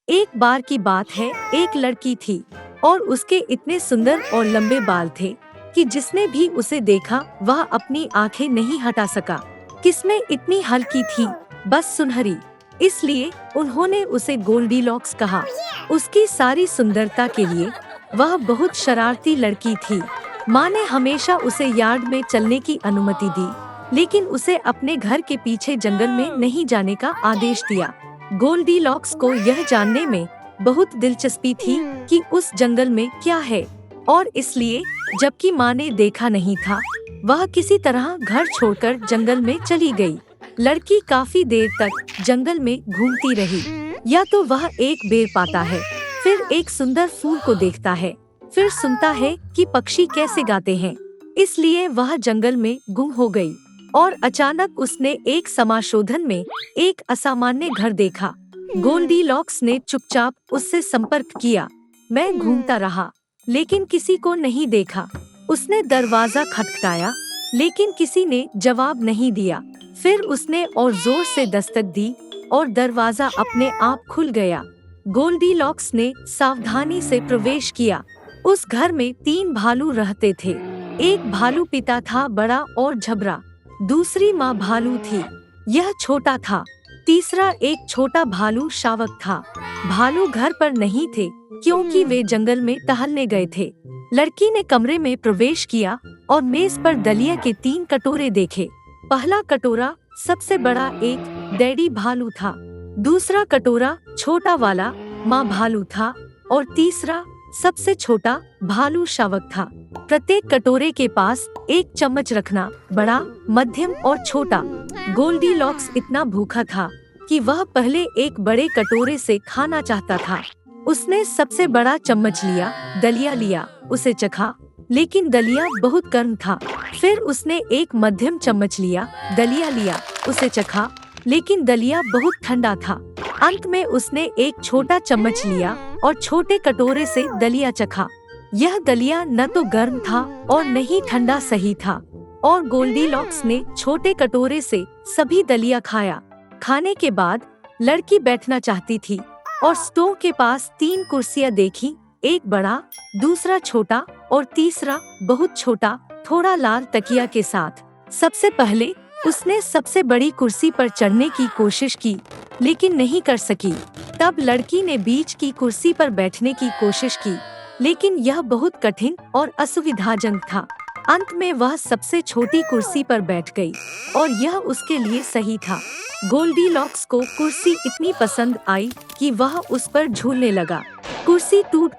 एक बार की बात है, एक लड़की थी और उसके इतने सुंदर और लंबे बाल थे कि जिसने भी उसे देखा वह अपनी आंखें नहीं हटा सका। किस्में इतनी हल्की थी, बस सुनहरी, इसलिए उन्होंने उसे गोल्डीलॉक्स कहा। उसकी सारी सुंदरता के लिए वह बहुत शरारती लड़की थी। माँ ने हमेशा उसे यार्ड में चलने की अनुमति दी, लेकिन उसे अपने घर के पीछे जंगल में नहीं जाने का आदेश दिया। गोल्डीलॉक्स को यह जानने में बहुत दिलचस्पी थी कि उस जंगल में क्या है, और इसलिए जबकि माँ ने देखा नहीं था, वह किसी तरह घर छोड़कर जंगल में चली गई। लड़की काफी देर तक जंगल में घूमती रही। या तो वह एक बेर पाता है, फिर एक सुंदर फूल को देखता है, फिर सुनता है कि पक्षी कैसे गाते हैं। इसलिए वह जंगल में गुम हो गई और अचानक उसने एक समाशोधन में एक असामान्य घर देखा। गोल्डीलॉक्स ने चुपचाप उससे संपर्क किया। मैं घूमता रहा, लेकिन किसी को नहीं देखा। उसने दरवाजा खटखटाया, लेकिन किसी ने जवाब नहीं दिया। फिर उसने और जोर से दस्तक दी और दरवाजा अपने आप खुल गया। गोल्डीलॉक्स ने सावधानी से प्रवेश किया। उस घर में 3 भालू रहते थे। एक भालू पिता था, बड़ा और झबरा। दूसरी माँ भालू थी, यह छोटा था। तीसरा एक छोटा भालू शावक था। भालू घर पर नहीं थे क्योंकि वे जंगल में टहलने गए थे। लड़की ने कमरे में प्रवेश किया और मेज पर दलिया के 3 कटोरे देखे। पहला कटोरा सबसे बड़ा एक डैडी भालू था, दूसरा कटोरा छोटा वाला माँ भालू था और तीसरा सबसे छोटा भालू शावक था। प्रत्येक कटोरे के पास एक चम्मच रखना, बड़ा, मध्यम और छोटा। गोल्डीलॉक्स इतना भूखा था कि वह पहले एक बड़े कटोरे से खाना चाहता था। उसने सबसे बड़ा चम्मच लिया, दलिया लिया, उसे चखा, लेकिन दलिया बहुत गर्म था। फिर उसने एक मध्यम चम्मच लिया, दलिया लिया, उसे चखा, लेकिन दलिया बहुत ठंडा था। अंत में उसने एक छोटा चम्मच लिया और छोटे कटोरे से दलिया चखा। यह दलिया न तो गर्म था और न ही ठंडा सही था, और गोल्डीलॉक्स ने छोटे कटोरे से सभी दलिया खाया। खाने के बाद लड़की बैठना चाहती थी और स्टोव के पास 3 कुर्सियां देखी, एक बड़ा, दूसरा छोटा और तीसरा बहुत छोटा, थोड़ा लाल तकिया के साथ। सबसे पहले उसने सबसे बड़ी कुर्सी पर चढ़ने की कोशिश की, लेकिन नहीं कर सकी। तब लड़की ने बीच की कुर्सी पर बैठने की कोशिश की, लेकिन यह बहुत कठिन और असुविधाजनक था। अंत में वह सबसे छोटी कुर्सी पर बैठ गई और यह उसके लिए सही था। गोल्डीलॉक्स को कुर्सी इतनी पसंद आई कि वह उस पर झूलने लगा। कुर्सी टूट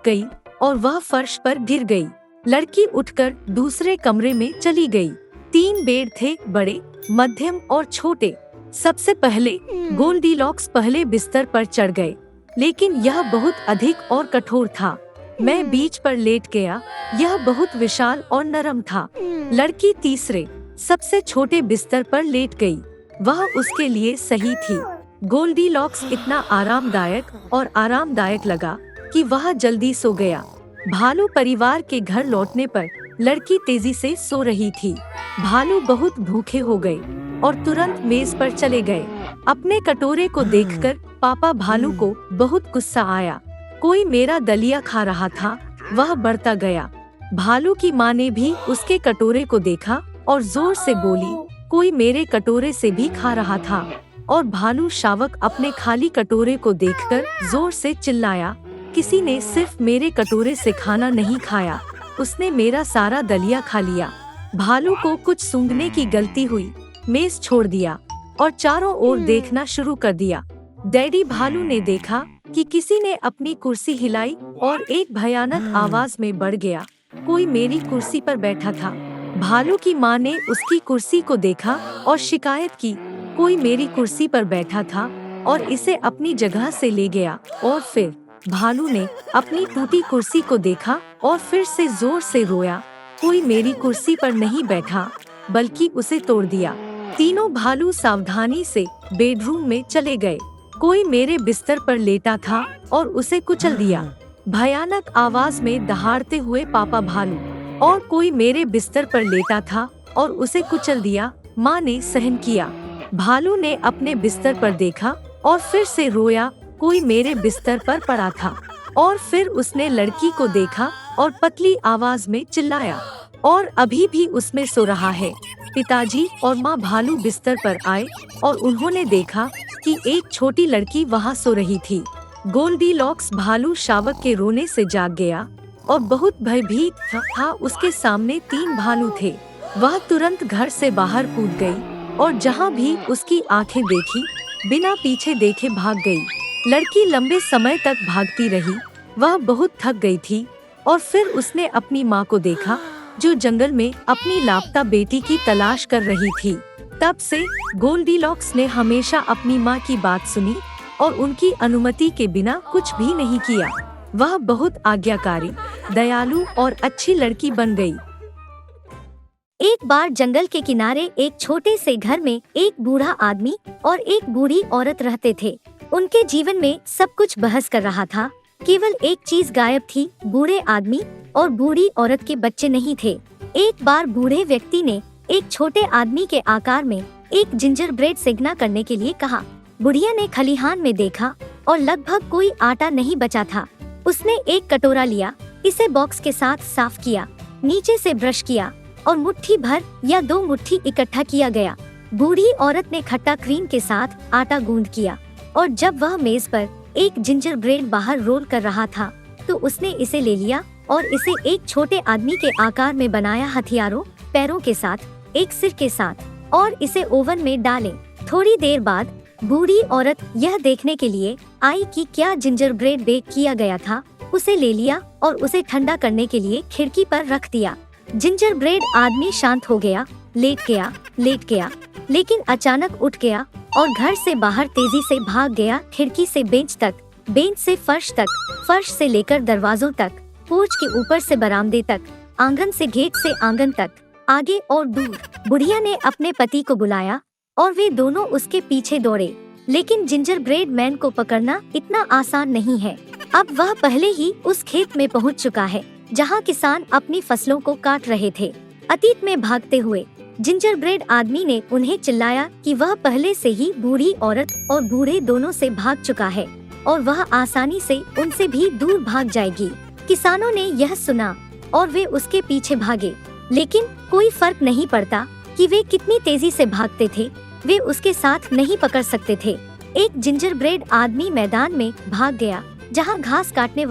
गई और वह फर्श पर गिर गई। लड़की उठकर दूसरे कमरे में चली गई। 3 बेड थे, बड़े, मध्यम और छोटे। सबसे पहले गोल्डीलॉक्स पहले बिस्तर पर चढ़ गए, लेकिन यह बहुत अधिक और कठोर था। मैं बीच पर लेट गया, यह बहुत विशाल और नरम था। लड़की तीसरे, सबसे छोटे बिस्तर पर लेट गई, वह उसके लिए सही थी। गोल्डीलॉक्स इतना आरामदायक लगा कि वह जल्दी सो गया। भालू परिवार के घर लौटने पर लड़की तेजी से सो रही थी। भालू बहुत भूखे हो गए और तुरंत मेज पर चले गए। अपने कटोरे को देखकर पापा भालू को बहुत गुस्सा आया। कोई मेरा दलिया खा रहा था, वह बढ़ता गया। भालू की माँ ने भी उसके कटोरे को देखा और जोर से बोली, कोई मेरे कटोरे से भी खा रहा था। और भालू शावक अपने खाली कटोरे को देखकर जोर से चिल्लाया, किसी ने सिर्फ मेरे कटोरे से खाना नहीं खाया, उसने मेरा सारा दलिया खा लिया। भालू को कुछ सूंघने की गलती हुई, मेज छोड़ दिया और चारों ओर देखना शुरू कर दिया। डैडी भालू ने देखा कि किसी ने अपनी कुर्सी हिलाई और एक भयानक आवाज में बढ़ गया, कोई मेरी कुर्सी पर बैठा था। भालू की माँ ने उसकी कुर्सी को देखा और शिकायत की, कोई मेरी कुर्सी पर बैठा था और इसे अपनी जगह से ले गया। और फिर भालू ने अपनी टूटी कुर्सी को देखा और फिर से जोर से रोया, कोई मेरी कुर्सी पर नहीं बैठा बल्कि उसे तोड़ दिया। तीनों भालू सावधानी से बेडरूम में चले गए। कोई मेरे बिस्तर पर लेटा था और उसे कुचल दिया, भयानक आवाज में दहाड़ते हुए पापा भालू। और कोई मेरे बिस्तर पर लेटा था और उसे कुचल दिया, माँ ने सहन किया। भालू ने अपने बिस्तर पर देखा और फिर से रोया, कोई मेरे बिस्तर पर पड़ा था। और फिर उसने लड़की को देखा और पतली आवाज में चिल्लाया, और अभी भी उसमें सो रहा है। पिताजी और माँ भालू बिस्तर पर आए और उन्होंने देखा कि एक छोटी लड़की वहाँ सो रही थी। गोल्डीलॉक्स भालू शावक के रोने से जाग गया और बहुत भयभीत था। उसके सामने 3 भालू थे। वह तुरंत घर से बाहर कूद गई और जहाँ भी उसकी आंखें देखी, बिना पीछे देखे भाग गई। लड़की लंबे समय तक भागती रही। वह बहुत थक गई थी और फिर उसने अपनी माँ को देखा, जो जंगल में अपनी लापता बेटी की तलाश कर रही थी। तब से गोल्डीलॉक्स ने हमेशा अपनी माँ की बात सुनी और उनकी अनुमति के बिना कुछ भी नहीं किया। वह बहुत आज्ञाकारी, दयालु और अच्छी लड़की बन गई। एक बार जंगल के किनारे एक छोटे से घर में एक बूढ़ा आदमी और एक बूढ़ी औरत रहते थे। उनके जीवन में सब कुछ बहस कर रहा था। केवल एक चीज गायब थी, बूढ़े आदमी और बूढ़ी औरत के बच्चे नहीं थे। एक बार बूढ़े व्यक्ति ने एक छोटे आदमी के आकार में एक जिंजर ब्रेड सेकना करने के लिए कहा। बुढ़िया ने खलिहान में देखा और लगभग कोई आटा नहीं बचा था। उसने एक कटोरा लिया, इसे बॉक्स के साथ साफ किया, नीचे से ब्रश किया और मुट्ठी भर या 2 मुट्ठी इकट्ठा किया गया। बूढ़ी औरत ने खट्टा क्रीम के साथ आटा गूंद किया और जब वह मेज पर एक जिंजर ब्रेड बाहर रोल कर रहा था तो उसने इसे ले लिया और इसे एक छोटे आदमी के आकार में बनाया, हथियारों, पैरों के साथ, एक सिर के साथ, और इसे ओवन में डालें। थोड़ी देर बाद बूढ़ी औरत यह देखने के लिए आई कि क्या जिंजर ब्रेड बेक किया गया था। उसे ले लिया और उसे ठंडा करने के लिए खिड़की पर रख दिया। जिंजर ब्रेड आदमी शांत हो गया, लेट गया, लेकिन अचानक उठ गया और घर से बाहर तेजी से भाग गया। खिड़की से बेंच तक, बेंच से फर्श तक, फर्श से लेकर दरवाजों तक, पोर्च के ऊपर से बरामदे तक, आंगन से गेट से आंगन तक, आगे और दूर। बुढ़िया ने अपने पति को बुलाया और वे दोनों उसके पीछे दौड़े। लेकिन जिंजर ब्रेड मैन को पकड़ना इतना आसान नहीं है। अब वह पहले ही उस खेत में पहुंच चुका है जहां किसान अपनी फसलों को काट रहे थे। अतीत में भागते हुए जिंजर ब्रेड आदमी ने उन्हें चिल्लाया कि वह पहले से ही बूढ़ी औरत और बूढ़े दोनों से भाग चुका है और वह आसानी से उनसे भी दूर भाग जाएगी। किसानों ने यह सुना और वे उसके पीछे भागे, लेकिन कोई फर्क नहीं पड़ता कि वे कितनी तेजी से भागते थे, वे उसके साथ नहीं पकड़ सकते थे। एक जिंजर ब्रेड आदमी मैदान में भाग गया जहां घास काटने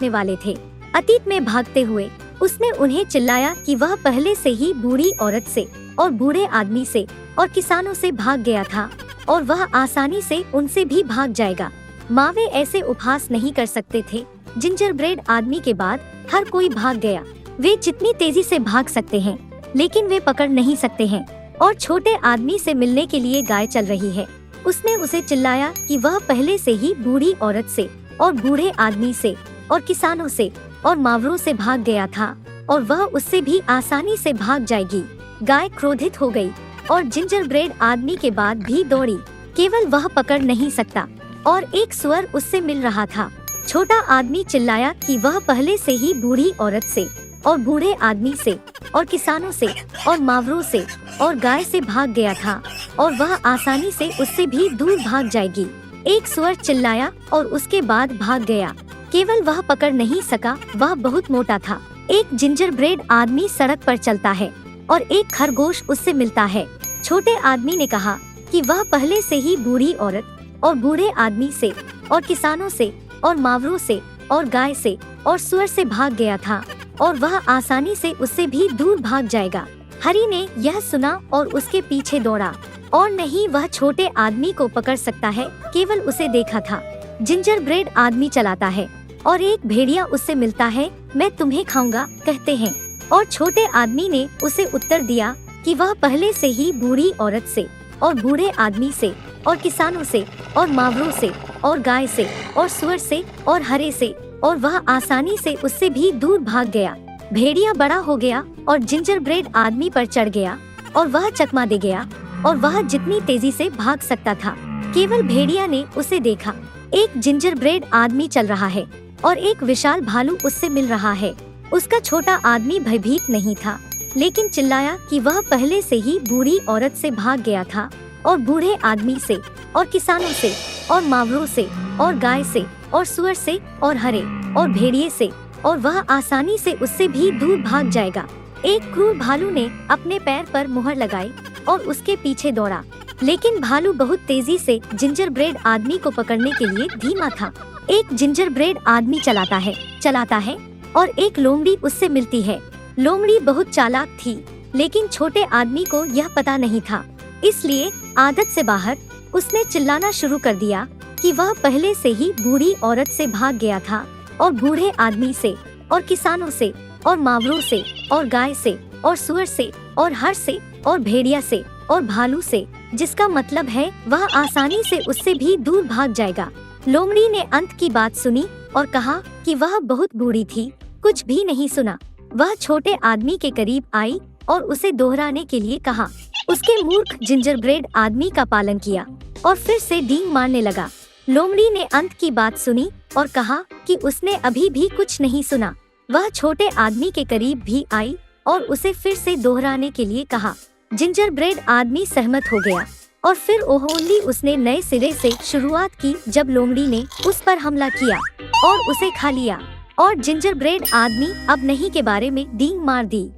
वाले थे। अतीत में भागते हुए उसने उन्हें चिल्लाया कि वह पहले से ही बूढ़ी औरत से और बूढ़े आदमी से और किसानों से भाग गया था और वह आसानी से उनसे भी भाग जाएगा। मावे ऐसे उपहास नहीं कर सकते थे। जिंजर ब्रेड आदमी के बाद हर कोई भाग गया। वे जितनी तेजी से भाग सकते हैं, लेकिन वे पकड़ नहीं सकते हैं। और छोटे आदमी से मिलने के लिए गाय चल रही है। उसने उसे चिल्लाया कि वह पहले से ही बूढ़ी औरत से और बूढ़े आदमी से और किसानों से और मावरों से भाग गया था और वह उससे भी आसानी से भाग जाएगी। गाय क्रोधित हो गई और जिंजर ब्रेड आदमी के बाद भी दौड़ी। केवल वह पकड़ नहीं सकता और एक स्वर उससे मिल रहा था। छोटा आदमी चिल्लाया कि वह पहले से ही बूढ़ी औरत से और बूढ़े आदमी से और किसानों से और मावरों से और गाय से भाग गया था और वह आसानी से उससे भी दूर भाग जाएगी। एक स्वर चिल्लाया और उसके बाद भाग गया। केवल वह पकड़ नहीं सका, वह बहुत मोटा था। एक जिंजर ब्रेड आदमी सड़क पर चलता है और एक खरगोश उससे मिलता है। छोटे आदमी ने कहा कि वह पहले से ही बूढ़ी औरत और बूढ़े आदमी से और किसानों से और मावरों से और गाय से और सुअर से भाग गया था और वह आसानी से उससे भी दूर भाग जाएगा। हरी ने यह सुना और उसके पीछे दौड़ा और नहीं, वह छोटे आदमी को पकड़ सकता है, केवल उसे देखा था। जिंजर ब्रेड आदमी चलाता है और एक भेड़िया उससे मिलता है। मैं तुम्हें खाऊंगा कहते हैं। और छोटे आदमी ने उसे उत्तर दिया कि वह पहले से ही बूढ़ी औरत से और बूढ़े आदमी से और किसानों से और मावरों से और गाय से और सुअर से और हरे से और वह आसानी से उससे भी दूर भाग गया। भेड़िया बड़ा हो गया और जिंजर ब्रेड आदमी पर चढ़ गया और वह चकमा दे गया और वह जितनी तेजी से भाग सकता था। केवल भेड़िया ने उसे देखा। एक जिंजर ब्रेड आदमी चल रहा है और एक विशाल भालू उससे मिल रहा है। उसका छोटा आदमी भयभीत नहीं था, लेकिन चिल्लाया कि वह पहले से ही बूढ़ी औरत से भाग गया था और बूढ़े आदमी से और किसानों से और मावरों से और गाय से और सुअर से और हरे और भेड़िए से, और वह आसानी से उससे भी दूर भाग जाएगा। एक क्रूर भालू ने अपने पैर पर मुहर लगाई और उसके पीछे दौड़ा, लेकिन भालू बहुत तेजी से जिंजर ब्रेड आदमी को पकड़ने के लिए धीमा था। एक जिंजर ब्रेड आदमी चलाता है और एक लोमड़ी उससे मिलती है। लोमड़ी बहुत चालाक थी, लेकिन छोटे आदमी को यह पता नहीं था, इसलिए आदत से बाहर उसने चिल्लाना शुरू कर दिया कि वह पहले से ही बूढ़ी औरत से भाग गया था और बूढ़े आदमी से और किसानों से और मावरों से और गाय से और सुअर से और हर से और भेड़िया से और भालू से, जिसका मतलब है वह आसानी से उससे भी दूर भाग जाएगा। लोमड़ी ने अंत की बात सुनी और कहा कि वह बहुत बूढ़ी थी, कुछ भी नहीं सुना। वह छोटे आदमी के करीब आई और उसे दोहराने के लिए कहा। उसके मूर्ख जिंजर ब्रेड आदमी का पालन किया और फिर से डींग मारने लगा। लोमड़ी ने अंत की बात सुनी और कहा कि उसने अभी भी कुछ नहीं सुना। वह छोटे आदमी के करीब भी आई और उसे फिर से दोहराने के लिए कहा। जिंजर ब्रेड आदमी सहमत हो गया और फिर ओहोली उसने नए सिरे से शुरुआत की जब लोमड़ी ने उस पर हमला किया और उसे खा लिया, और जिंजर ब्रेड आदमी अब नहीं के बारे में डींग मार दी।